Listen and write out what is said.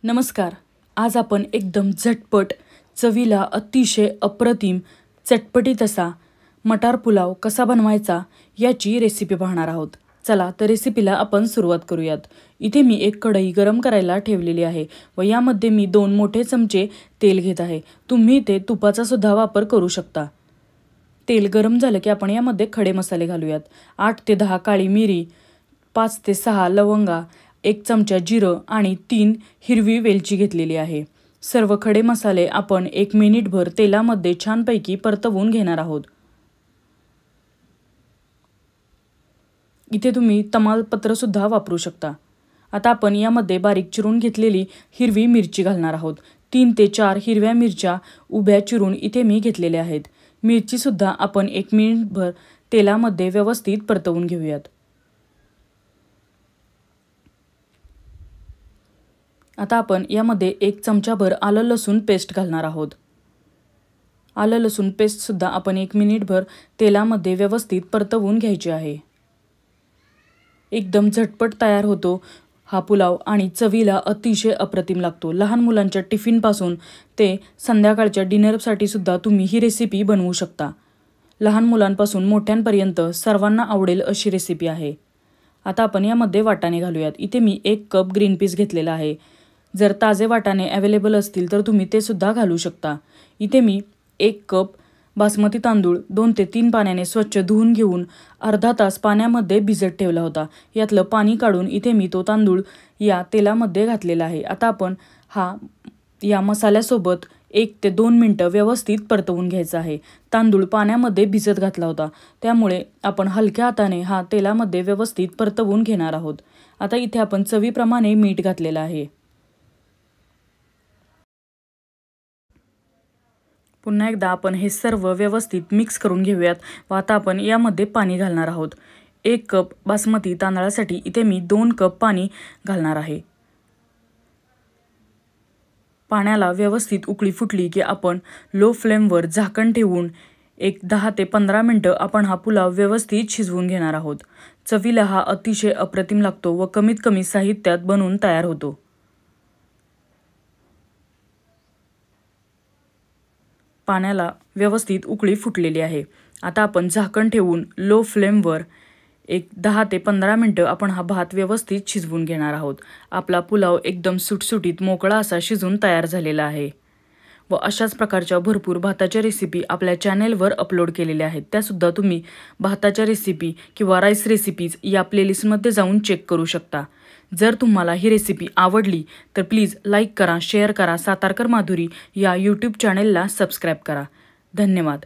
नमस्कार. आज आपण एकदम झटपट, चवीला अतिशय अप्रतिम, चटपटीत असा मटार पुलाव कसा बनवायचा याची रेसिपी पाहणार आहोत. चला तर रेसिपीला आपण सुरुवात करूयात. इथे मी एक कढई गरम करायला ठेवलेली आहे व यामध्ये मी 2 मोठे चमचे तेल घेत आहे. तुम्ही ते तुपाचा सुद्धा वापर करू शकता. तेल गरम झालं की आपण यामध्ये खडे मसाले घालूयात. 8 ते 10 काळी मिरी, 5 ते 6 लवंगा, 1 चमचा जिरं आणि 3 हिरवी वेलची घेतलेली आहे. सर्व खडे मसाले आपण 1 मिनिटभर तेलामध्ये छानपैकी परतवून घेणार आहोत. इथे तुम्ही तमालपत्र सुद्धा वापरू शकता. आता आपण यामध्ये बारीक चिरून घेतलेली हिरवी मिरची घालणार आहोत. 3 ते 4 हिरव्या मिरच्या उभ्या चिरून इथे मी घेतलेल्या आहेत. मिरची सुद्धा आपण 1 मिनिटभर तेलामध्ये व्यवस्थित परतवून घेऊयात. आता आपण यामध्ये 1 चमचाभर आलं लसूण पेस्ट घालणार आहोत. आलं लसूण पेस्ट सुद्धा आपण 1 मिनिटभर तेलामध्ये व्यवस्थित परतवून घ्यायची आहे. एकदम झटपट तयार होतो हा पुलाव आणि चवीला अतिशय अप्रतिम लागतो. लहान मुलांच्या टिफिनपासून ते संध्याकाळच्या डिनरसाठी सुद्धा तुम्ही ही रेसिपी बनवू शकता. लहान मुलांपासून मोठ्यांपर्यंत सर्वांना आवडेल अशी रेसिपी आहे. आता आपण यामध्ये वाटाणे घालूयात. इथे मी 1 कप ग्रीन पीस घेतलेला आहे. जर ताजे वाटाणे अवेलेबल असतील तर तुम्ही ते सुद्धा घालू शकता. इथे मी 1 कप बासमती तांदूळ 2 ते 3 पाण्याने स्वच्छ धुवून घेऊन अर्धा तास पाण्यामध्ये भिजत ठेवला होता. यातलं पाणी काढून इथे मी तो तांदूळ या तेलामध्ये घातलेला आहे. आता आपण या मसाल्यासोबत 1 ते 2 मिनिटं व्यवस्थित परतवून घ्यायचा आहे. तांदूळ पाण्यामध्ये भिजत घातला होता, त्यामुळे आपण हलक्या हाताने हा तेलामध्ये व्यवस्थित परतवून घेणार आहोत. आता इथे आपण चवीप्रमाणे मीठ घातलेलं आहे. पुन्हा एकदा आपण हे सर्व व्यवस्थित मिक्स करून घेऊयात व आता आपण यामध्ये पाणी घालणार आहोत. 1 कप बासमती तांदळासाठी इथे मी 2 कप पाणी घालणार आहे. पाण्याला व्यवस्थित उकळी फुटली की आपण लो फ्लेमवर झाकण ठेवून 10 ते 15 मिनिटं आपण हा पुलाव व्यवस्थित शिजवून घेणार आहोत. चवीला हा अतिशय अप्रतिम लागतो व कमीत कमी साहित्यात बनवून तयार होतो. पाण्याला व्यवस्थित उकळी फुटलेली आहे. आता आपण झाकण ठेवून लो फ्लेमवर 10 ते 15 मिनिटं आपण हा भात व्यवस्थित शिजवून घेणार आहोत. आपला पुलाव एकदम सुटसुटीत मोकळा असा शिजून तयार झालेला आहे व अशाच प्रकारच्या भरपूर भाताच्या रेसिपी आपल्या चॅनेलवर अपलोड केलेल्या आहेत. त्यासुद्धा तुम्ही भाताच्या रेसिपी किंवा राईस रेसिपीज या प्लेलिस्टमध्ये जाऊन चेक करू शकता. जर तुम्हाला ही रेसिपी आवडली तर प्लीज लाईक करा, शेअर करा. सातारकर माधुरी या यूट्यूब चॅनेलला सबस्क्राईब करा. धन्यवाद.